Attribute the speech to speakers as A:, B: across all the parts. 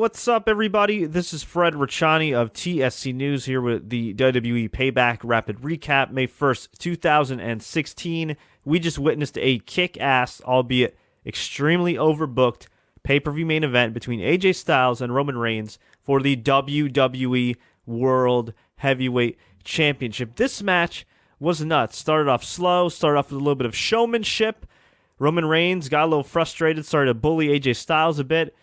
A: what's up, everybody? This is Fred Ricciani of TSC News here with the WWE Payback Rapid Recap, May 1st, 2016. We just witnessed a kick-ass, albeit extremely overbooked, pay-per-view main event between AJ Styles and Roman Reigns for the WWE World Heavyweight Championship. This match was nuts. Started off slow, started off with a little bit of showmanship. Roman Reigns got a little frustrated, started to bully AJ Styles a bit.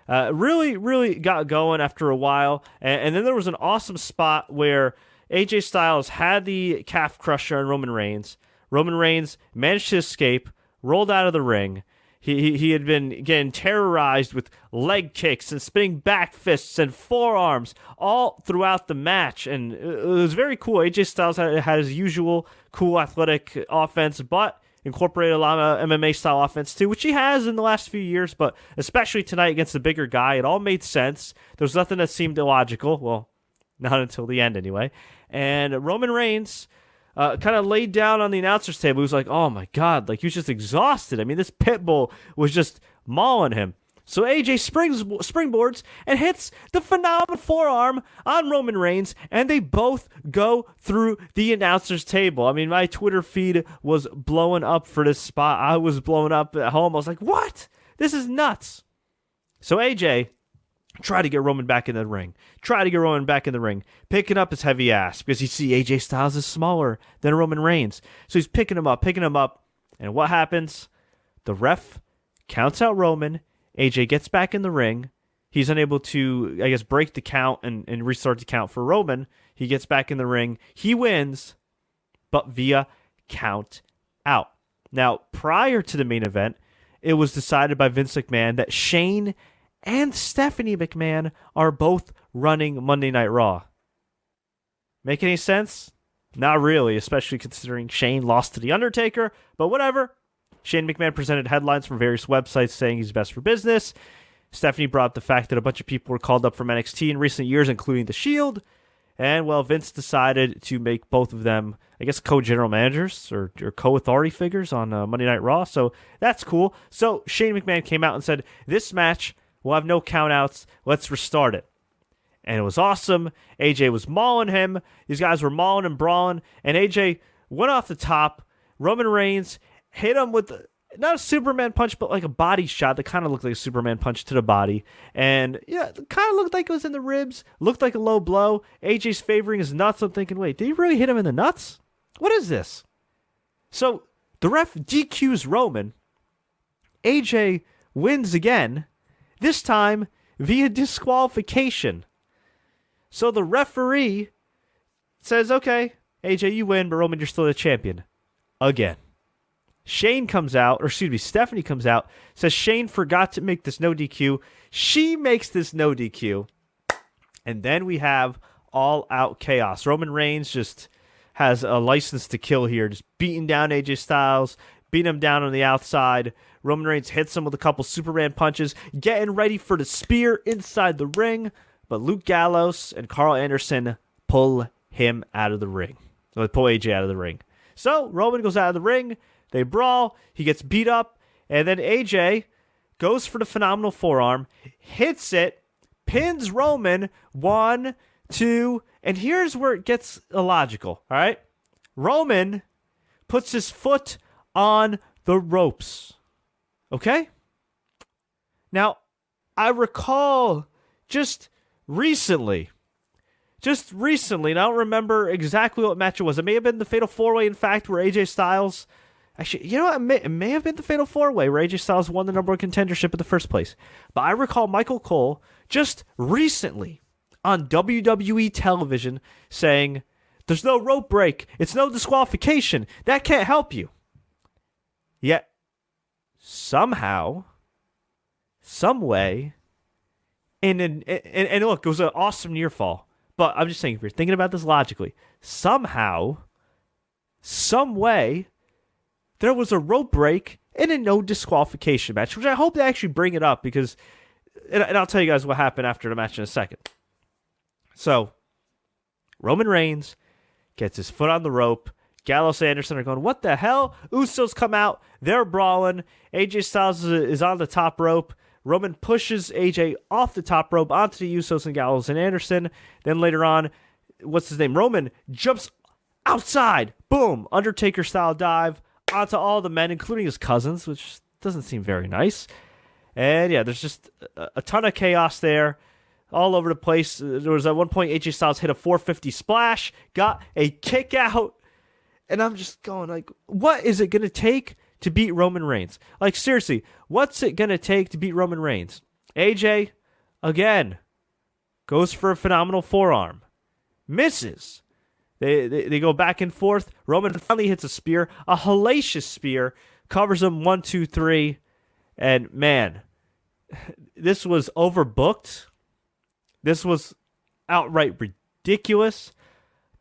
A: Really got going after a while. And then there was an awesome spot where AJ Styles had the calf crusher on Roman Reigns. Roman Reigns managed to escape, rolled out of the ring. He had been getting terrorized with leg kicks and spinning back fists and forearms all throughout the match. And it was very cool. AJ Styles had his usual cool athletic offense, but incorporated a lot of MMA-style offense too, which he has in the last few years, but especially tonight against the bigger guy, it all made sense. There was nothing that seemed illogical. Well, not until the end anyway. And Roman Reigns kind of laid down on the announcer's table. He was like, oh my God, like he was just exhausted. I mean, this pit bull was just mauling him. So AJ springboards and hits the phenomenal forearm on Roman Reigns, and they both go through the announcer's table. I mean, my Twitter feed was blowing up for this spot. I was blowing up at home. I was like, what? This is nuts. So AJ tried to get Roman back in the ring. Picking up his heavy ass because you see AJ Styles is smaller than Roman Reigns. So he's picking him up. And what happens? The ref counts out Roman. AJ gets back in the ring. He's unable to, I guess, break the count and restart the count for Roman. He gets back in the ring. He wins, but via count out. Now, prior to the main event, it was decided by Vince McMahon that Shane and Stephanie McMahon are both running Monday Night Raw. Make any sense? Not really, especially considering Shane lost to The Undertaker, but whatever. Shane McMahon presented headlines from various websites saying he's best for business. Stephanie brought up the fact that a bunch of people were called up from NXT in recent years, including The Shield. And, well, Vince decided to make both of them, I guess, co-general managers or co-authority figures on Monday Night Raw. So that's cool. So Shane McMahon came out and said, this match will have no countouts. Let's restart it. And it was awesome. AJ was mauling him. These guys were mauling and brawling. And AJ went off the top. Roman Reigns hit him with not a Superman punch, but like a body shot that kind of looked like a Superman punch to the body. And yeah, it kind of looked like it was in the ribs. Looked like a low blow. AJ's favoring his nuts. I'm thinking, wait, did he really hit him in the nuts? What is this? So the ref DQs Roman. AJ wins again. This time via disqualification. So the referee says, okay, AJ, you win, but Roman, you're still the champion. Again. Stephanie comes out, says Shane forgot to make this no DQ. She makes this no DQ. And then we have all-out chaos. Roman Reigns just has a license to kill here, just beating down AJ Styles, beating him down on the outside. Roman Reigns hits him with a couple Superman punches, getting ready for the spear inside the ring. But Luke Gallows and Carl Anderson pull him out of the ring. They pull AJ out of the ring. So Roman goes out of the ring. They brawl. He gets beat up. And then AJ goes for the phenomenal forearm, hits it, pins Roman. 1, 2. And here's where it gets illogical. All right. Roman puts his foot on the ropes. Okay? Now, I recall just recently, and I don't remember exactly what match it was. It may have been the Fatal 4-Way, in fact, where AJ Styles... Actually, you know what? It may have been the Fatal 4-Way where AJ Styles won the number one contendership in the first place. But I recall Michael Cole just recently on WWE television saying, there's no rope break. It's no disqualification. That can't help you. Yet, somehow, some way, and look, it was an awesome near fall. But I'm just saying, if you're thinking about this logically, somehow, some way, there was a rope break in a no disqualification match, which I hope they actually bring it up because, and I'll tell you guys what happened after the match in a second. So, Roman Reigns gets his foot on the rope. Gallows and Anderson are going, what the hell? Usos come out. They're brawling. AJ Styles is on the top rope. Roman pushes AJ off the top rope onto the Usos and Gallows and Anderson. Then later on, what's his name? Roman jumps outside. Boom. Undertaker-style dive onto all the men, including his cousins, which doesn't seem very nice. And yeah, there's just a ton of chaos there all over the place. There was at one point AJ Styles hit a 450 splash, got a kick out. And I'm just going like, what is it going to take to beat Roman Reigns? Like, seriously, what's it going to take to beat Roman Reigns? AJ, again, goes for a phenomenal forearm. Misses. They go back and forth. Roman finally hits a spear, a hellacious spear, covers him 1, 2, 3. And man, this was overbooked. This was outright ridiculous.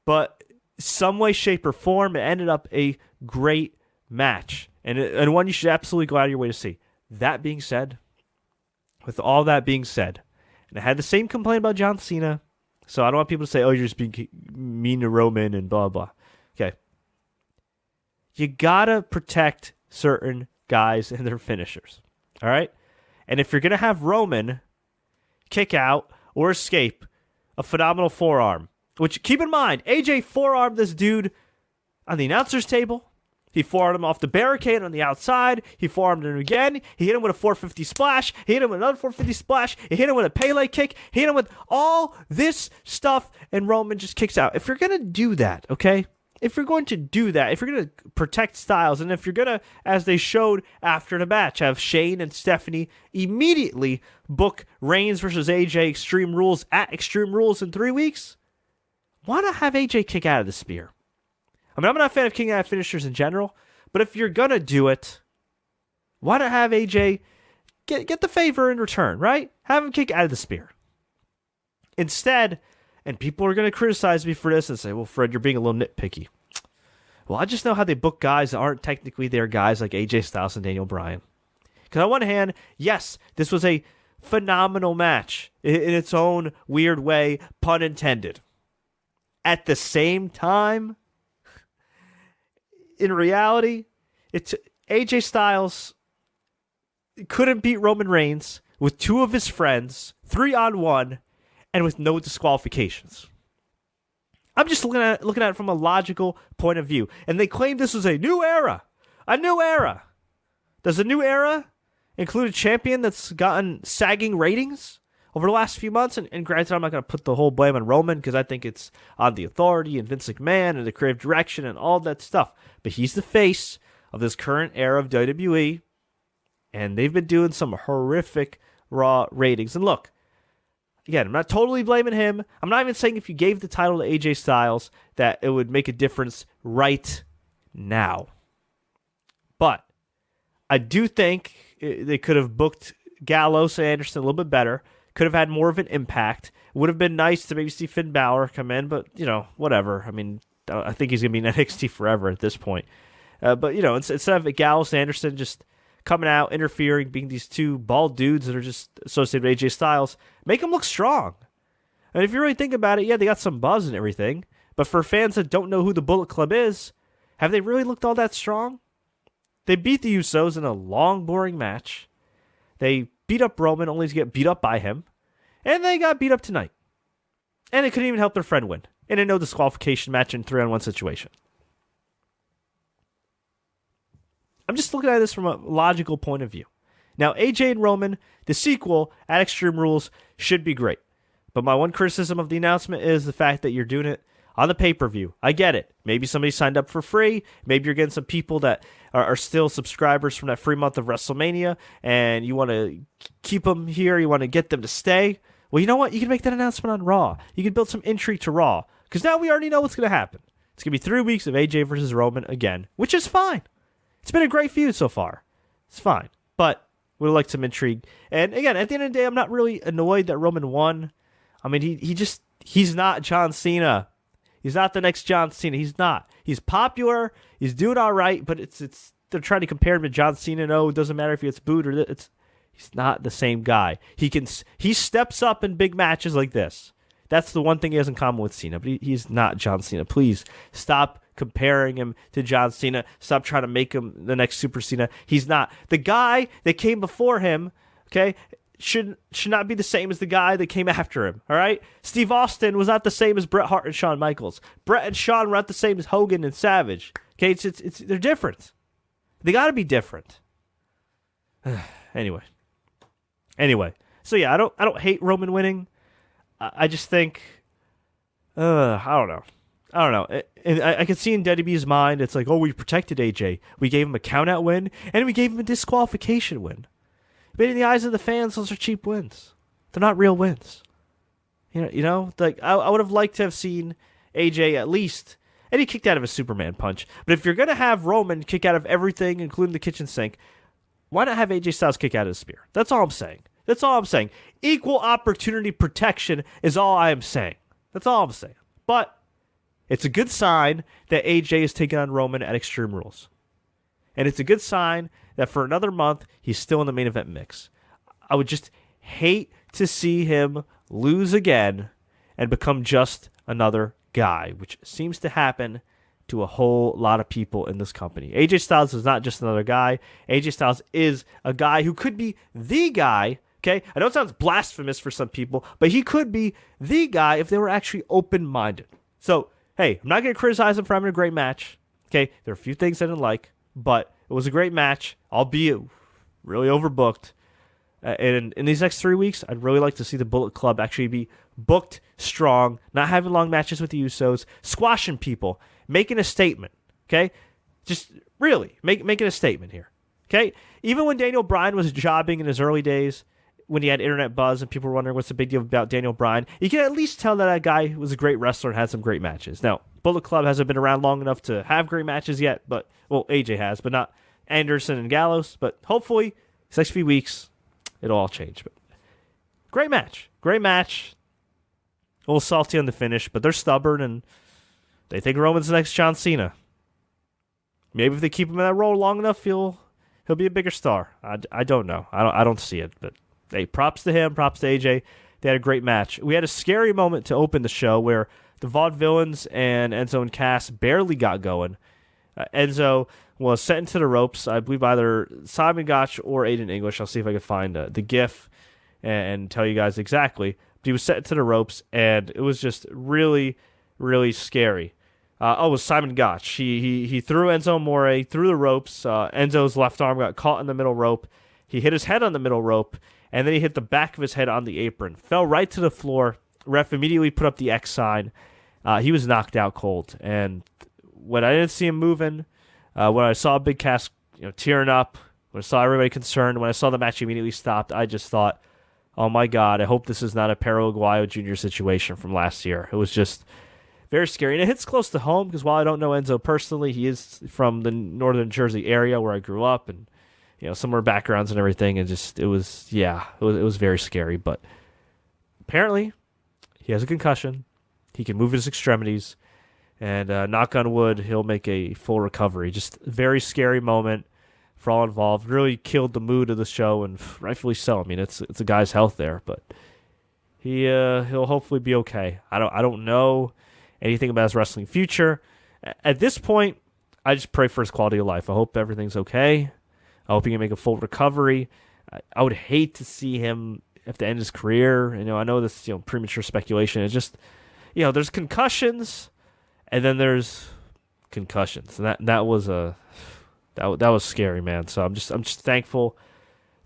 A: But some way, shape, or form, it ended up a great match. And one you should absolutely go out of your way to see. That being said, with all that being said, and I had the same complaint about John Cena, so I don't want people to say, oh, you're just being mean to Roman and blah, blah. Okay. You gotta protect certain guys and their finishers. All right? And if you're gonna have Roman kick out or escape a phenomenal forearm, which, keep in mind, AJ forearmed this dude on the announcer's table. He forearmed him off the barricade on the outside. He forearmed him again. He hit him with a 450 splash. He hit him with another 450 splash. He hit him with a Pele kick. He hit him with all this stuff, and Roman just kicks out. If you're going to do that, okay? If you're going to do that, if you're going to protect Styles, and if you're going to, as they showed after the match, have Shane and Stephanie immediately book Reigns versus AJ Extreme Rules at Extreme Rules in 3 weeks, why not have AJ kick out of the spear? I mean, I'm not a fan of kicking out finishers in general, but if you're going to do it, why not have AJ get the favor in return, right? Have him kick out of the spear. Instead, and people are going to criticize me for this and say, well, Fred, you're being a little nitpicky. Well, I just know how they book guys that aren't technically their guys like AJ Styles and Daniel Bryan. Because on one hand, yes, this was a phenomenal match in its own weird way, pun intended. At the same time, in reality, it's AJ Styles couldn't beat Roman Reigns with 2 of his friends, 3-on-1, and with no disqualifications. I'm just looking at it from a logical point of view. And they claim this was a new era. A new era. Does a new era include a champion that's gotten sagging ratings over the last few months? And granted, I'm not going to put the whole blame on Roman because I think it's on the Authority and Vince McMahon and the creative direction and all that stuff. But he's the face of this current era of WWE. And they've been doing some horrific Raw ratings. And look, again, I'm not totally blaming him. I'm not even saying if you gave the title to AJ Styles that it would make a difference right now. But I do think they could have booked Gallows and Anderson a little bit better. Could have had more of an impact. It would have been nice to maybe see Finn Balor come in, but, whatever. I mean, I think he's going to be in NXT forever at this point. But, instead of Gallows and Anderson just coming out, interfering, being these 2 bald dudes that are just associated with AJ Styles, make them look strong. And if you really think about it, yeah, they got some buzz and everything. But for fans that don't know who the Bullet Club is, have they really looked all that strong? They beat the Usos in a long, boring match. They beat up Roman only to get beat up by him. And they got beat up tonight. And they couldn't even help their friend win in a no disqualification match in 3-on-1 situation. I'm just looking at this from a logical point of view. Now, AJ and Roman, the sequel at Extreme Rules, should be great. But my one criticism of the announcement is the fact that you're doing it on the pay-per-view. I get it. Maybe somebody signed up for free. Maybe you're getting some people that are still subscribers from that free month of WrestleMania, and you want to keep them here. You want to get them to stay. Well, you know what? You can make that announcement on Raw. You can build some intrigue to Raw. Because now we already know what's going to happen. It's going to be 3 weeks of AJ versus Roman again, which is fine. It's been a great feud so far. It's fine. But would have liked some intrigue. And again, at the end of the day, I'm not really annoyed that Roman won. I mean, he's not John Cena. He's not the next John Cena. He's not. He's popular. He's doing all right, but it's they're trying to compare him to John Cena. No, it doesn't matter if he gets booed or he's not the same guy. He steps up in big matches like this. That's the one thing he has in common with Cena, but he's not John Cena. Please stop comparing him to John Cena. Stop trying to make him the next Super Cena. He's not. The guy that came before him, Okay? Should not be the same as the guy that came after him. All right? Steve Austin was not the same as Bret Hart and Shawn Michaels. Bret and Shawn were not the same as Hogan and Savage. Okay? It's they're different. They got to be different. Anyway. So yeah, I don't hate Roman winning. I just think I don't know. And I can see in WWE's mind, it's like, oh, we protected AJ. We gave him a count-out win, and we gave him a disqualification win. But in the eyes of the fans, those are cheap wins. They're not real wins. You know, like I would have liked to have seen AJ at least, and he kicked out of a Superman punch. But if you're going to have Roman kick out of everything, including the kitchen sink, why not have AJ Styles kick out of the spear? That's all I'm saying. Equal opportunity protection is all I am saying. That's all I'm saying. But it's a good sign that AJ is taking on Roman at Extreme Rules. And it's a good sign that for another month, he's still in the main event mix. I would just hate to see him lose again and become just another guy, which seems to happen to a whole lot of people in this company. AJ Styles is not just another guy. AJ Styles is a guy who could be the guy. Okay, I know it sounds blasphemous for some people, but he could be the guy if they were actually open-minded. So, hey, I'm not going to criticize him for having a great match. Okay, there are a few things I didn't like, but it was a great match, albeit really overbooked. And in these next 3 weeks, I'd really like to see the Bullet Club actually be booked strong, not having long matches with the Usos, squashing people, making a statement. Okay, just really making a statement here. Okay, even when Daniel Bryan was jobbing in his early days, when he had internet buzz and people were wondering what's the big deal about Daniel Bryan, you can at least tell that guy was a great wrestler and had some great matches. Now, Bullet Club hasn't been around long enough to have great matches yet, but, well, AJ has, but not Anderson and Gallows. But hopefully, these next few weeks, it'll all change. But great match. A little salty on the finish, but they're stubborn and they think Roman's the next John Cena. Maybe if they keep him in that role long enough, he'll be a bigger star. I don't know. I don't see it, but hey, props to him, props to AJ. They had a great match. We had a scary moment to open the show where the Vaudevillains and Enzo and Cass barely got going. Enzo was sent into the ropes, I believe either Simon Gotch or Aiden English. I'll see if I can find the GIF and tell you guys exactly. But he was sent into the ropes, and it was just really, really scary. It was Simon Gotch. He threw Enzo Amore through the ropes. Enzo's left arm got caught in the middle rope. He hit his head on the middle rope, and then he hit the back of his head on the apron. Fell right to the floor. Ref immediately put up the X sign. He was knocked out cold. And when I didn't see him moving, when I saw Big Cass tearing up, when I saw everybody concerned, when I saw the match immediately stopped, I just thought, oh my God, I hope this is not a Perro Aguayo Jr. situation from last year. It was just very scary. And it hits close to home because while I don't know Enzo personally, he is from the northern Jersey area where I grew up and similar backgrounds and everything. And just, it was very scary. But apparently he has a concussion. He can move his extremities. And knock on wood, he'll make a full recovery. Just a very scary moment for all involved. Really killed the mood of the show, and rightfully so. I mean, it's a guy's health there, but he'll hopefully be okay. I don't know anything about his wrestling future. At this point, I just pray for his quality of life. I hope everything's okay. I hope he can make a full recovery. I would hate to see him have to end his career. I know this premature speculation. It's just there's concussions. And then there's concussions, and that was scary, man. So I'm just thankful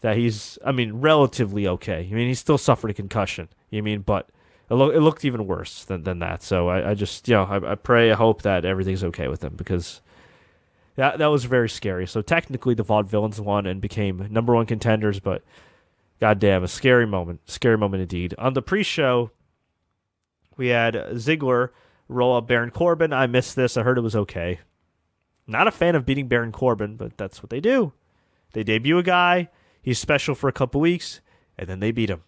A: that he's, relatively okay. He still suffered a concussion. But it looked even worse than that. So I just I pray, I hope that everything's okay with him because that was very scary. So technically the Vaudevillains won and became number one contenders, but goddamn, a scary moment indeed. On the pre-show, we had Ziggler roll up Baron Corbin. I missed this. I heard it was okay. Not a fan of beating Baron Corbin, but that's what they do. They debut a guy, he's special for a couple weeks, and then they beat him.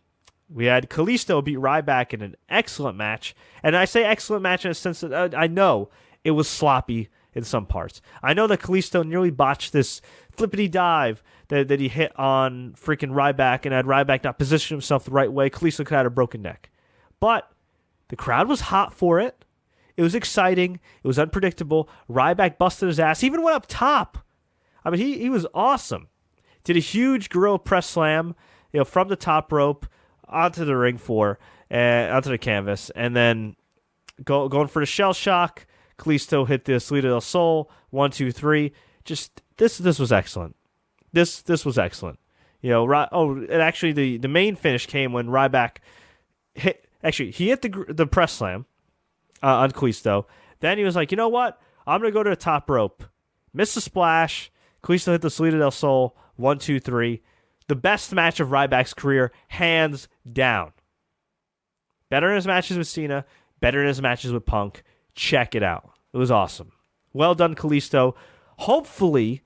A: We had Kalisto beat Ryback in an excellent match. And I say excellent match in a sense that I know it was sloppy in some parts. I know that Kalisto nearly botched this flippity dive that he hit on freaking Ryback, and had Ryback not positioned himself the right way, Kalisto could have had a broken neck. But the crowd was hot for it. It was exciting. It was unpredictable. Ryback busted his ass. He even went up top. He was awesome. Did a huge gorilla press slam from the top rope onto the ring floor, onto the canvas, and then going for the shell shock. Kalisto hit the Salida del Sol, 1, 2, 3. Just this was excellent. This was excellent. And actually the main finish came when Ryback hit. Actually, he hit the press slam on Kalisto. Then he was like, you know what? I'm gonna go to the top rope. Missed the splash. Kalisto hit the Salida del Sol, 1, 2, 3. The best match of Ryback's career, hands down. Better in his matches with Cena. Better in his matches with Punk. Check it out. It was awesome. Well done, Kalisto. Hopefully,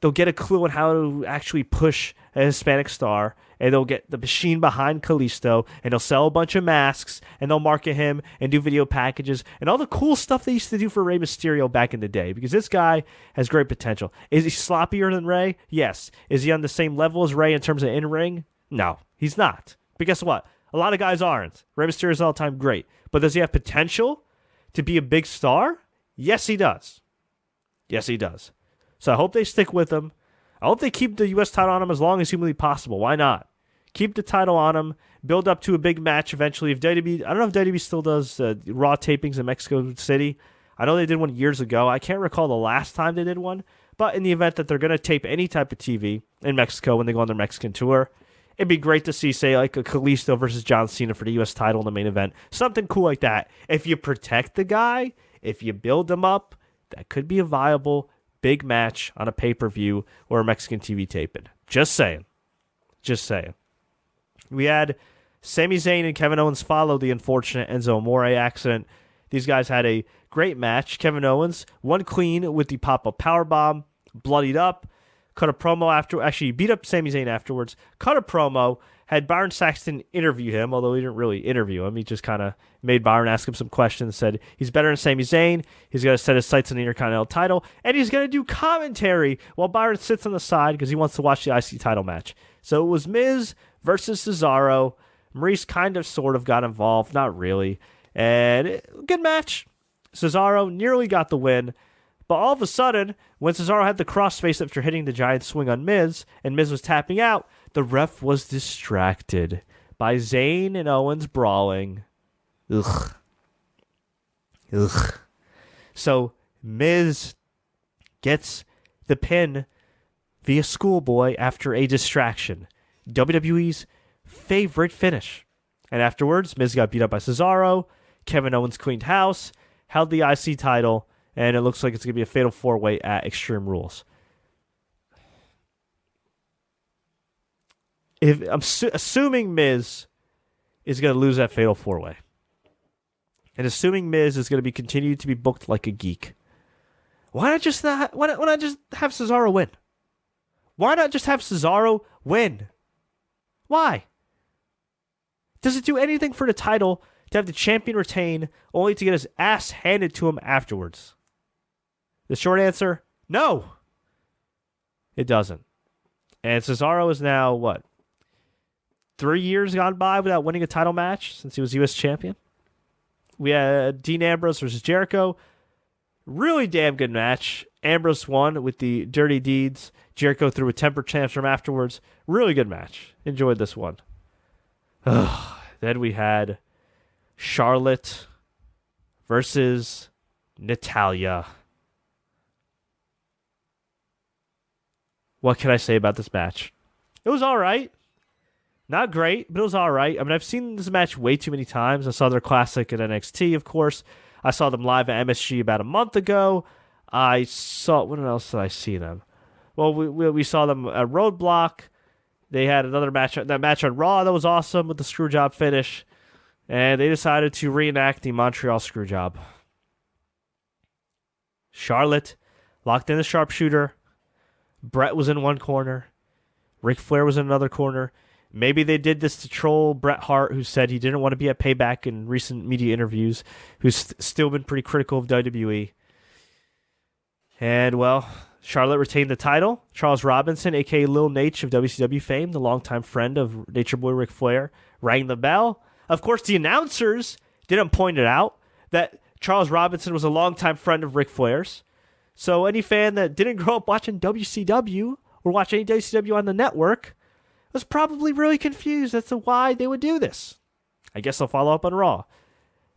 A: they'll get a clue on how to actually push a Hispanic star, and they'll get the machine behind Kalisto, and they'll sell a bunch of masks, and they'll market him, and do video packages, and all the cool stuff they used to do for Rey Mysterio back in the day, because this guy has great potential. Is he sloppier than Rey? Yes. Is he on the same level as Rey in terms of in-ring? No, he's not. But guess what? A lot of guys aren't. Rey Mysterio is all the time great. But does he have potential to be a big star? Yes, he does. Yes, he does. So I hope they stick with him. I hope they keep the U.S. title on him as long as humanly possible. Why not? Keep the title on him. Build up to a big match eventually. If WWE, I don't know if WWE still does Raw tapings in Mexico City. I know they did one years ago. I can't recall the last time they did one. But in the event that they're going to tape any type of TV in Mexico when they go on their Mexican tour, it'd be great to see, say, like a Kalisto versus John Cena for the U.S. title in the main event. Something cool like that. If you protect the guy, if you build him up, that could be a viable big match on a pay-per-view or a Mexican TV taping. Just saying. Just saying. We had Sami Zayn and Kevin Owens follow the unfortunate Enzo Amore accident. These guys had a great match. Kevin Owens won clean with the pop-up powerbomb, bloodied up, cut a promo after. Actually, beat up Sami Zayn afterwards, cut a promo, had Byron Saxton interview him, although he didn't really interview him. He just kind of made Byron ask him some questions, said he's better than Sami Zayn, he's going to set his sights on the Intercontinental title, and he's going to do commentary while Byron sits on the side because he wants to watch the IC title match. So it was Miz versus Cesaro. Maurice kind of sort of got involved, not really. And good match. Cesaro nearly got the win. But all of a sudden, when Cesaro had the crossface after hitting the giant swing on Miz, and Miz was tapping out, the ref was distracted by Zayn and Owens brawling. Ugh. So Miz gets the pin via schoolboy after a distraction. WWE's favorite finish. And afterwards, Miz got beat up by Cesaro. Kevin Owens cleaned house, held the IC title, and it looks like it's going to be a fatal four-way at Extreme Rules. If I'm assuming Miz is going to lose that fatal four-way, and assuming Miz is going to be continued to be booked like a geek, why not just have Cesaro win? Why not just have Cesaro win? Why? Does it do anything for the title to have the champion retain only to get his ass handed to him afterwards? The short answer, no. It doesn't. And Cesaro is now, 3 years gone by without winning a title match since he was U.S. champion? We had Dean Ambrose versus Jericho. Really damn good match. Ambrose won with the dirty deeds. Jericho threw a temper tantrum afterwards. Really good match. Enjoyed this one. Then we had Charlotte versus Natalya. What can I say about this match? It was all right. Not great, but it was all right. I mean, I've seen this match way too many times. I saw their classic at NXT, of course. I saw them live at MSG about a month ago. I saw... When else did I see them? Well, we saw them at Roadblock. They had another match, that match on Raw that was awesome with the screwjob finish. And they decided to reenact the Montreal screwjob. Charlotte locked in the sharpshooter. Brett was in one corner. Ric Flair was in another corner. Maybe they did this to troll Bret Hart, who said he didn't want to be at Payback in recent media interviews, who's still been pretty critical of WWE. And, well, Charlotte retained the title. Charles Robinson, a.k.a. Lil Nate of WCW fame, the longtime friend of Nature Boy Ric Flair, rang the bell. Of course, the announcers didn't point it out that Charles Robinson was a longtime friend of Ric Flair's. So any fan that didn't grow up watching WCW or watch any WCW on the network was probably really confused as to why they would do this. I guess they'll follow up on Raw.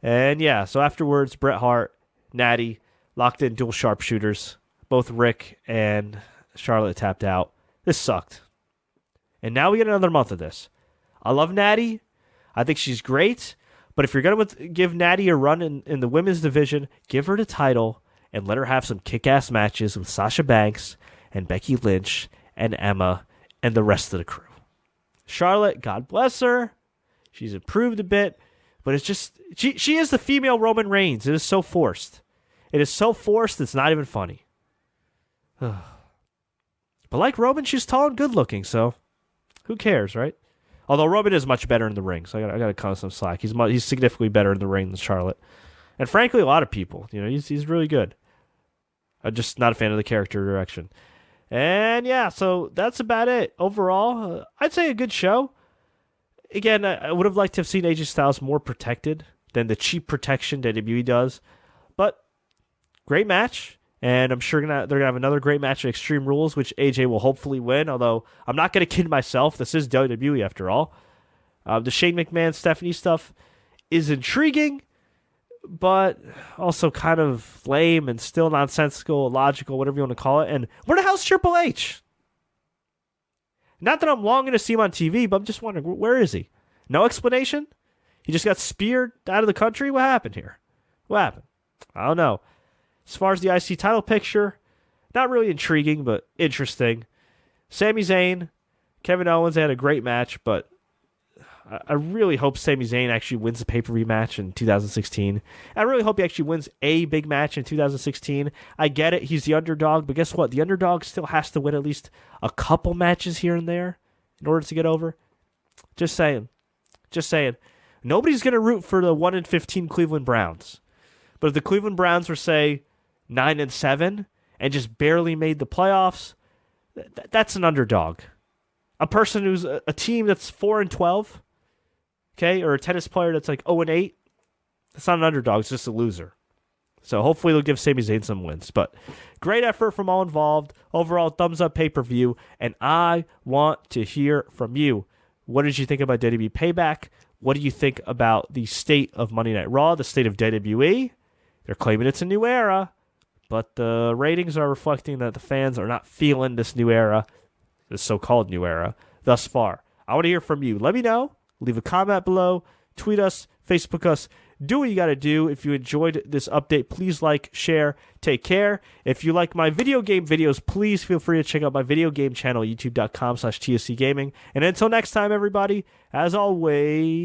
A: And yeah, so afterwards, Bret Hart, Natty, locked in dual sharpshooters. Both Rick and Charlotte tapped out. This sucked. And now we get another month of this. I love Natty. I think she's great. But if you're going to give Natty a run in the women's division, give her the title and let her have some kick-ass matches with Sasha Banks and Becky Lynch and Emma and the rest of the crew. Charlotte, God bless her. She's improved a bit. But it's just, she is the female Roman Reigns. It is so forced. It is so forced, it's not even funny. But like Roman, she's tall and good looking, so who cares, right? Although Roman is much better in the ring, so I got to cut him some slack. He's significantly better in the ring than Charlotte. And frankly, a lot of people. He's really good. I'm just not a fan of the character direction. And yeah, so that's about it. Overall, I'd say a good show. Again, I would have liked to have seen AJ Styles more protected than the cheap protection WWE does. But great match. And I'm sure they're going to have another great match at Extreme Rules, which AJ will hopefully win. Although, I'm not going to kid myself. This is WWE after all. The Shane McMahon, Stephanie stuff is intriguing, but also kind of lame and still nonsensical, illogical, whatever you want to call it. And where the hell's Triple H? Not that I'm longing to see him on TV, but I'm just wondering, where is he? No explanation? He just got speared out of the country? What happened here? What happened? I don't know. As far as the IC title picture, not really intriguing, but interesting. Sami Zayn, Kevin Owens, they had a great match, but I really hope Sami Zayn actually wins the pay-per-view match in 2016. I really hope he actually wins a big match in 2016. I get it, he's the underdog, but guess what? The underdog still has to win at least a couple matches here and there in order to get over. Just saying. Nobody's going to root for the 1-15 Cleveland Browns. But if the Cleveland Browns were, say, 9-7 and just barely made the playoffs, that's an underdog. A person who's a team that's 4-12, okay, or a tennis player that's like 0-8, that's not an underdog, it's just a loser. So hopefully they'll give Sami Zayn some wins. But great effort from all involved. Overall, thumbs up pay-per-view. And I want to hear from you. What did you think about WWE Payback? What do you think about the state of Monday Night Raw, the state of WWE? They're claiming it's a new era, but the ratings are reflecting that the fans are not feeling this new era, this so-called new era, thus far. I want to hear from you. Let me know. Leave a comment below. Tweet us. Facebook us. Do what you got to do. If you enjoyed this update, please like, share, take care. If you like my video game videos, please feel free to check out my video game channel, youtube.com/TSC Gaming. And until next time, everybody, as always...